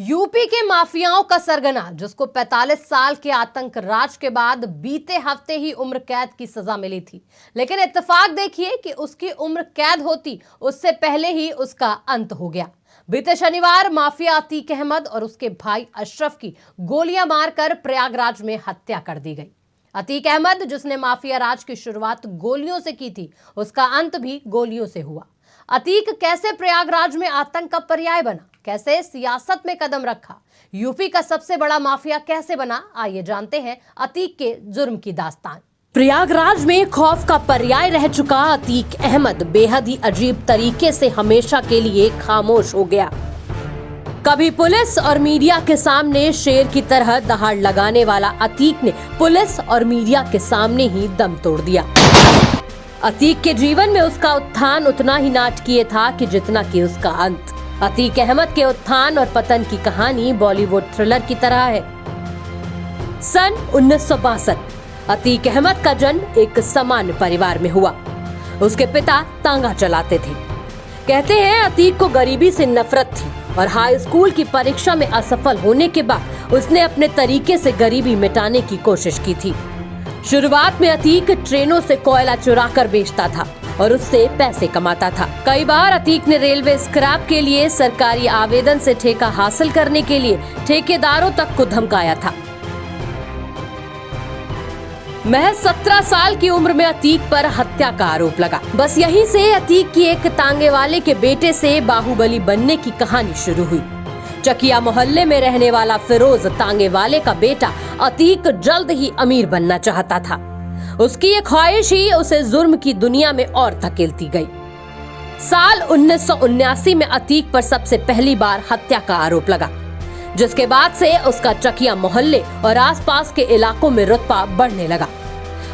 UP के माफियाओं का सरगना, जिसको 45 साल के आतंक राज के बाद बीते हफ्ते ही उम्र कैद की सजा मिली थी, लेकिन इत्तेफाक देखिए कि उसकी उम्र कैद होती उससे पहले ही उसका अंत हो गया। बीते शनिवार माफिया अतीक अहमद और उसके भाई अशरफ की गोलियां मारकर प्रयागराज में हत्या कर दी गई। अतीक अहमद, जिसने माफिया राज की शुरुआत गोलियों से की थी, उसका अंत भी गोलियों से हुआ। अतीक कैसे प्रयागराज में आतंक का पर्याय बना, कैसे सियासत में कदम रखा, यूपी का सबसे बड़ा माफिया कैसे बना, आइए जानते हैं अतीक के जुर्म की दास्तान। प्रयागराज में खौफ का पर्याय रह चुका अतीक अहमद बेहद ही अजीब तरीके से हमेशा के लिए खामोश हो गया। कभी पुलिस और मीडिया के सामने शेर की तरह दहाड़ लगाने वाला अतीक ने पुलिस और मीडिया के सामने ही दम तोड़ दिया। अतीक के जीवन में उसका उत्थान उतना ही नाटकीय था कि जितना कि उसका अंत। अतीक अहमद के उत्थान और पतन की कहानी बॉलीवुड थ्रिलर की तरह है। सन 1962 अतीक अहमद का जन्म एक सामान्य परिवार में हुआ। उसके पिता तांगा चलाते थे। कहते हैं अतीक को गरीबी से नफरत थी और हाई स्कूल की परीक्षा में असफल होने के बाद उसने अपने तरीके से गरीबी मिटाने की कोशिश की थी। शुरुआत में अतीक ट्रेनों से कोयला चुराकर बेचता था और उससे पैसे कमाता था। कई बार अतीक ने रेलवे स्क्रैप के लिए सरकारी आवेदन से ठेका हासिल करने के लिए ठेकेदारों तक को धमकाया था। महज 17 साल की उम्र में अतीक पर हत्या का आरोप लगा। बस यहीं से अतीक की एक तांगे वाले के बेटे से बाहुबली बनने की कहानी शुरू हुई। चकिया मोहल्ले में रहने वाला फिरोज तांगे वाले का बेटा अतीक जल्द ही अमीर बनना चाहता था। उसकी ये ख्वाहिश ही उसे जुर्म की दुनिया में और धकेलती गई। साल 1979 में अतीक पर सबसे पहली बार हत्या का आरोप लगा, जिसके बाद से उसका चकिया मोहल्ले और आसपास के इलाकों में रुतबा बढ़ने लगा।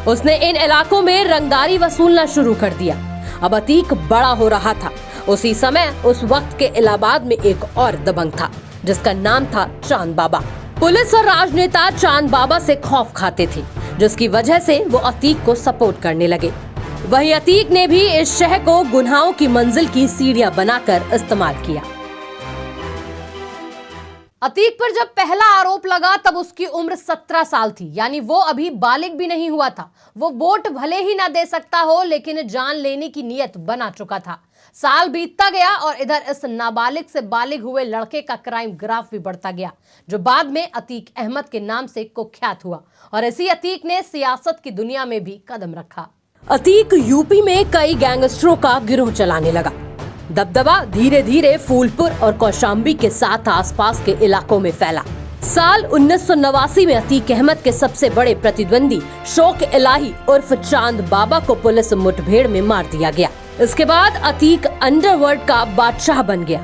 उसने इन इलाकों में रंगदारी वसूलना शुरू कर दिया। अब अतीक बड़ा हो रहा था। उसी समय उस वक्त के इलाहाबाद में एक और दबंग था, जिसका नाम था चांद बाबा। पुलिस और राजनेता चांद बाबा से खौफ खाते थे, जिसकी वजह से वो अतीक को सपोर्ट करने लगे। वहीं अतीक ने भी इस शहर को गुनाहों की मंजिल की सीढ़ियां बनाकर इस्तेमाल किया। अतीक पर जब पहला आरोप लगा तब उसकी उम्र 17 साल थी, यानी वो अभी बालिग भी नहीं हुआ था। वो वोट भले ही ना दे सकता हो, लेकिन जान लेने की नीयत बना चुका था। साल बीतता गया और इधर इस नाबालिग से बालिग हुए लड़के का क्राइम ग्राफ भी बढ़ता गया, जो बाद में अतीक अहमद के नाम से कुख्यात हुआ। और इसी अतीक ने सियासत की दुनिया में भी कदम रखा। अतीक यूपी में कई गैंगस्टरों का गिरोह चलाने लगा। दबदबा धीरे धीरे फूलपुर और कौशाम्बी के साथ आसपास के इलाकों में फैला। साल 1989 में अतीक अहमद के सबसे बड़े प्रतिद्वंदी शौक इलाही उर्फ चांद बाबा को पुलिस मुठभेड़ में मार दिया गया। इसके बाद अतीक अंडरवर्ल्ड का बादशाह बन गया।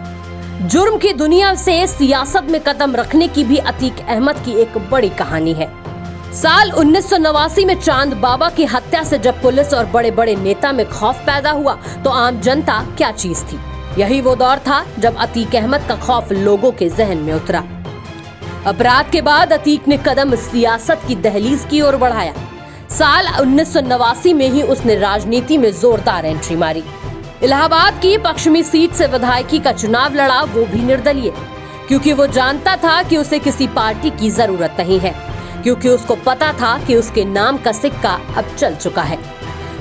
जुर्म की दुनिया से सियासत में कदम रखने की भी अतीक अहमद की एक बड़ी कहानी है। साल 1989 में चांद बाबा की हत्या से जब पुलिस और बड़े बड़े नेता में खौफ पैदा हुआ, तो आम जनता क्या चीज थी। यही वो दौर था जब अतीक अहमद का खौफ लोगों के जहन में उतरा। अपराध के बाद अतीक ने कदम सियासत की दहलीज की ओर बढ़ाया। साल 1989 में ही उसने राजनीति में जोरदार एंट्री मारी। इलाहाबाद की पश्चिमी सीट से विधायकी का चुनाव लड़ा, वो भी निर्दलीय, क्योंकि वो जानता था कि उसे किसी पार्टी की जरूरत नहीं है, क्योंकि उसको पता था कि उसके नाम का सिक्का अब चल चुका है।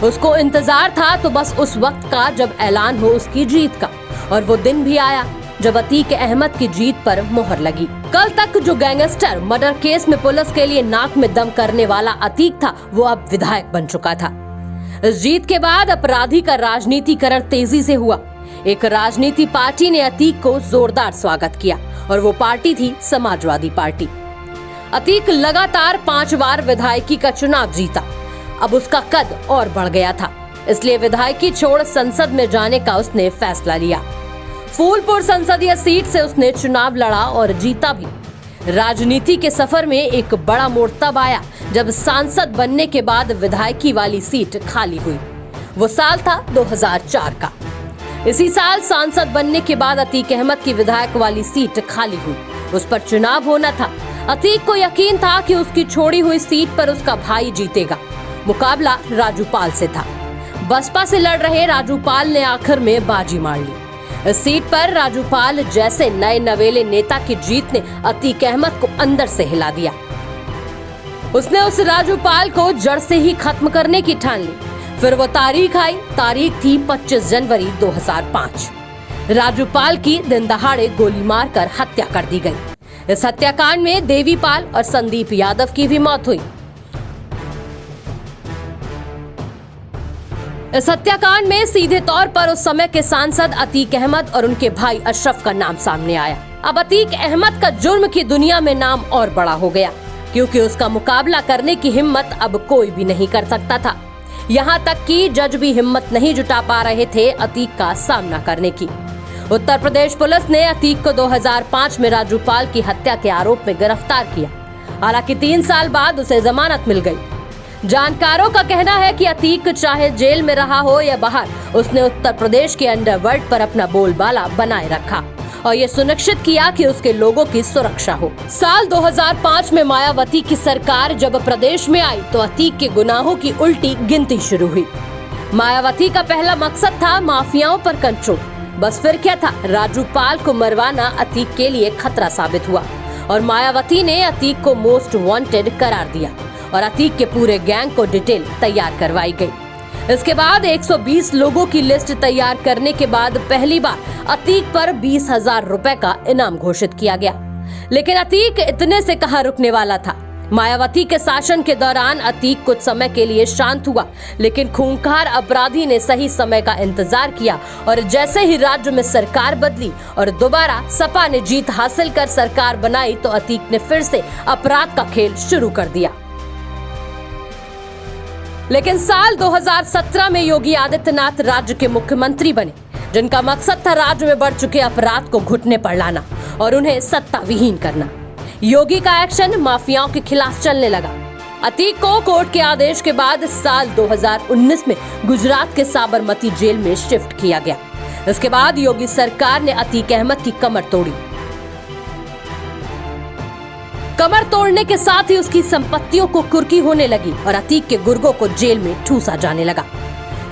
उसको इंतजार था तो बस उस वक्त का जब ऐलान हो उसकी जीत का, और वो दिन भी आया जब अतीक अहमद की जीत पर मोहर लगी। कल तक जो गैंगस्टर मर्डर केस में पुलिस के लिए नाक में दम करने वाला अतीक था, वो अब विधायक बन चुका था। इस जीत के बाद अपराधी का राजनीतिकरण तेजी से हुआ। एक राजनीति पार्टी ने अतीक को जोरदार स्वागत किया, और वो पार्टी थी समाजवादी पार्टी। अतीक लगातार 5 बार विधायकी का चुनाव जीता। अब उसका कद और बढ़ गया था, इसलिए विधायकी छोड़ संसद में जाने का उसने फैसला लिया। फूलपुर संसदीय सीट से उसने चुनाव लड़ा और जीता भी। राजनीति के सफर में एक बड़ा मोड़ तब आया जब सांसद बनने के बाद विधायकी वाली सीट खाली हुई। वो साल था 2004 का। इसी साल सांसद बनने के बाद अतीक अहमद की विधायक वाली सीट खाली हुई। उस पर चुनाव होना था। अतीक को यकीन था कि उसकी छोड़ी हुई सीट पर उसका भाई जीतेगा। मुकाबला राजूपाल से था। बसपा से लड़ रहे राजूपाल ने आखिर में बाजी मार ली। इस सीट पर राजूपाल जैसे नए नवेले नेता की जीत ने अतीक अहमद को अंदर से हिला दिया। उसने उस राजूपाल को जड़ से ही खत्म करने की ठान ली। फिर वो तारीख आई। तारीख थी 25 जनवरी 2005। राजूपाल की दिन दहाड़े गोली मारकर हत्या कर दी गई। इस हत्याकांड में देवीपाल और संदीप यादव की भी मौत हुई। इस हत्याकांड में सीधे तौर पर उस समय के सांसद अतीक अहमद और उनके भाई अशरफ का नाम सामने आया। अब अतीक अहमद का जुर्म की दुनिया में नाम और बड़ा हो गया, क्योंकि उसका मुकाबला करने की हिम्मत अब कोई भी नहीं कर सकता था। यहाँ तक कि जज भी हिम्मत नहीं जुटा पा रहे थे अतीक का सामना करने की। उत्तर प्रदेश पुलिस ने अतीक को 2005 में राजूपाल की हत्या के आरोप में गिरफ्तार किया। हालांकि 3 साल बाद उसे जमानत मिल गई। जानकारों का कहना है कि अतीक चाहे जेल में रहा हो या बाहर, उसने उत्तर प्रदेश के अंडरवर्ल्ड पर अपना बोलबाला बनाए रखा और ये सुनिश्चित किया कि उसके लोगों की सुरक्षा हो। साल 2005 में मायावती की सरकार जब प्रदेश में आई तो अतीक के गुनाहों की उल्टी गिनती शुरू हुई। मायावती का पहला मकसद था माफियाओं पर कंट्रोल। बस फिर क्या था, राजूपाल को मरवाना अतीक के लिए खतरा साबित हुआ और मायावती ने अतीक को मोस्ट वांटेड करार दिया और अतीक के पूरे गैंग को डिटेल तैयार करवाई गई। इसके बाद 120 लोगों की लिस्ट तैयार करने के बाद पहली बार अतीक पर 20,000 रुपए का इनाम घोषित किया गया। लेकिन अतीक इतने से कहां रुकने वाला था। मायावती के शासन के दौरान अतीक कुछ समय के लिए शांत हुआ, लेकिन खूंखार अपराधी ने सही समय का इंतजार किया और जैसे ही राज्य में सरकार बदली और दोबारा सपा ने जीत हासिल कर सरकार बनाई तो अतीक ने फिर से अपराध का खेल शुरू कर दिया। लेकिन साल 2017 में योगी आदित्यनाथ राज्य के मुख्यमंत्री बने, जिनका मकसद था राज्य में बढ़ चुके अपराध को घुटने पर लाना और उन्हें सत्ता विहीन करना। योगी का एक्शन माफियाओं के खिलाफ चलने लगा। अतीक को कोर्ट के आदेश के बाद साल 2019 में गुजरात के साबरमती जेल में शिफ्ट किया गया। इसके बाद योगी सरकार ने अतीक अहमद की कमर तोड़ी। कमर तोड़ने के साथ ही उसकी संपत्तियों को कुर्की होने लगी और अतीक के गुर्गों को जेल में ठूसा जाने लगा।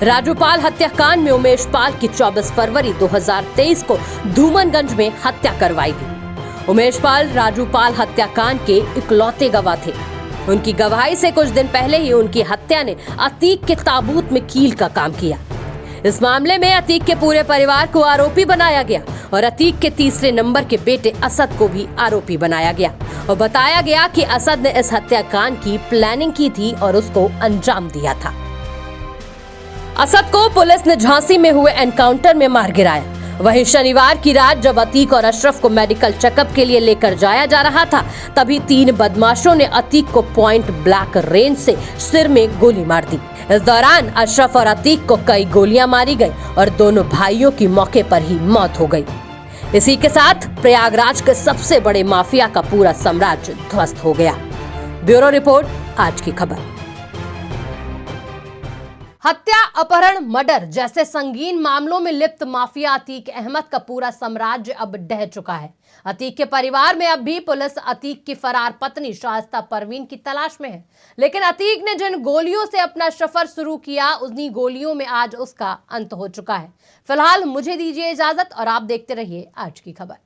राजूपाल हत्याकांड में उमेश पाल की 24 फरवरी 2023 को धूमनगंज में हत्या करवाई गई। उमेश पाल राजूपाल हत्याकांड के इकलौते गवाह थे। उनकी गवाही से कुछ दिन पहले ही उनकी हत्या ने अतीक के ताबूत में कील का काम किया। इस मामले में अतीक के पूरे परिवार को आरोपी बनाया गया और अतीक के तीसरे नंबर के बेटे असद को भी आरोपी बनाया गया और बताया गया कि असद ने इस हत्याकांड की प्लानिंग की थी और उसको अंजाम दिया था। असद को पुलिस ने झांसी में हुए एनकाउंटर में मार गिराया। वहीं शनिवार की रात जब अतीक और अशरफ को मेडिकल चेकअप के लिए लेकर जाया जा रहा था, तभी 3 बदमाशों ने अतीक को पॉइंट ब्लैंक रेंज से सिर में गोली मार दी। इस दौरान अशरफ और अतीक को कई गोलियां मारी गई और दोनों भाइयों की मौके पर ही मौत हो गई। इसी के साथ प्रयागराज के सबसे बड़े माफिया का पूरा साम्राज्य ध्वस्त हो गया। ब्यूरो रिपोर्ट, आज की खबर। हत्या, अपहरण, मर्डर जैसे संगीन मामलों में लिप्त माफिया अतीक अहमद का पूरा साम्राज्य अब ढह चुका है। अतीक के परिवार में अब भी पुलिस अतीक की फरार पत्नी शाइस्ता परवीन की तलाश में है। लेकिन अतीक ने जिन गोलियों से अपना सफर शुरू किया, उन्हीं गोलियों में आज उसका अंत हो चुका है। फिलहाल मुझे दीजिए इजाजत और आप देखते रहिए आज की खबर।